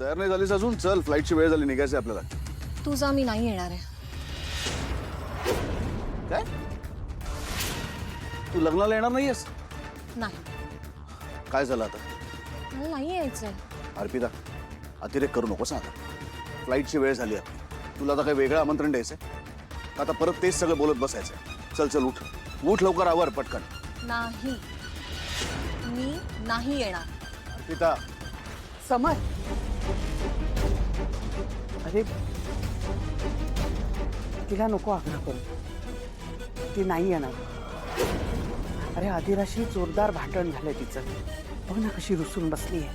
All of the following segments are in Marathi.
तयार नाही झालीस अजून? चल, फ्लाईटची वेळ झाली, निघायचं आपल्याला. तू जा, मी नाही येणार आहे. काय? तू लग्नाला येणार नाहीयेस? नाही, काय झालं आता? मला नाही यायचंय. अर्पिता, अतिरेक करू नकोस आता. फ्लाईटची वेळ झाली आपली. तुला आता काही वेगळं आमंत्रण द्यायचंय का? आता परत तेच सगळं बोलत बसायचंय? चल चल, उठ उठ लवकर, आवर पटकन. नाही, मी नाही येणार. अर्पिता, समर, अरे तिला नको आग्रह करू. ती नाही येणार. अरे आदिराशी जोरदार भांडण झालंय तिचं. बघ ना कशी रुसून बसली आहे.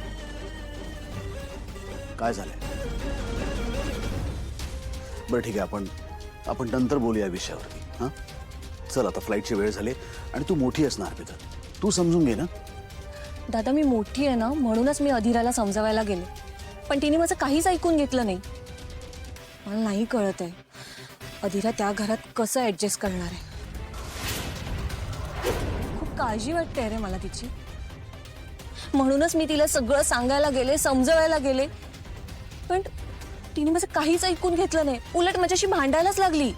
काय झालंय? बरं ठीक आहे, आपण नंतर बोलूया विषयावरती. हां, चल आता फ्लाईटची वेळ झाली आणि तू मोठी आहेस ना अर्पिता, तू समजून घे ना. दादा, मी मोठी आहे ना, म्हणूनच मी अधिराला समजावायला गेले, पण तिने माझं काहीच ऐकून घेतलं नाही. मला नाही कळत आहे अधिरा त्या घरात कसं ऍडजस्ट करणार आहे. खूप काळजी वाटते रे मला तिची. म्हणूनच मी तिला सगळं सांगायला गेले, समजवायला गेले, पण तिने माझं काहीच ऐकून घेतलं नाही. उलट माझ्याशी भांडायलाच लागली.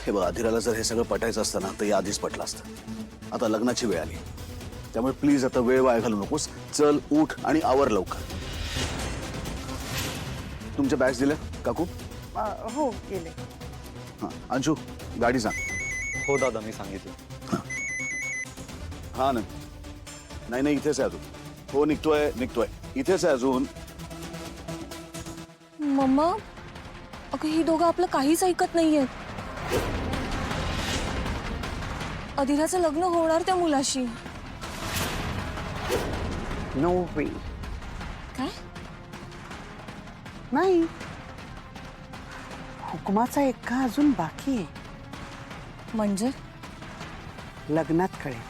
हे बघ, अधिराला जर हे सगळं पटायचं असतं ना तर आधीच पटलं असतं. आता लग्नाची वेळ आली, त्यामुळे प्लीज आता वेळ वाया घालू नकोस. चल, उठ आणि आवर लवकर. तुमच्या बॅग्स दिल्या काकू? हो गेले. हां, अंशू गाडी सांग. हो दादा, मी सांगितलं. हां ना, नाही इथेच आहे अजून. हो, निघतोय इथेच आहे अजून. मम्मा, अगं ही दोघं आपलं काहीच ऐकत नाहीयेत. अधिराचं लग्न होणार त्या मुलाशी. नो वे. काय? नाही, हुकमाचा एक्का अजून बाकी आहे. म्हणजे लग्नात कळेल.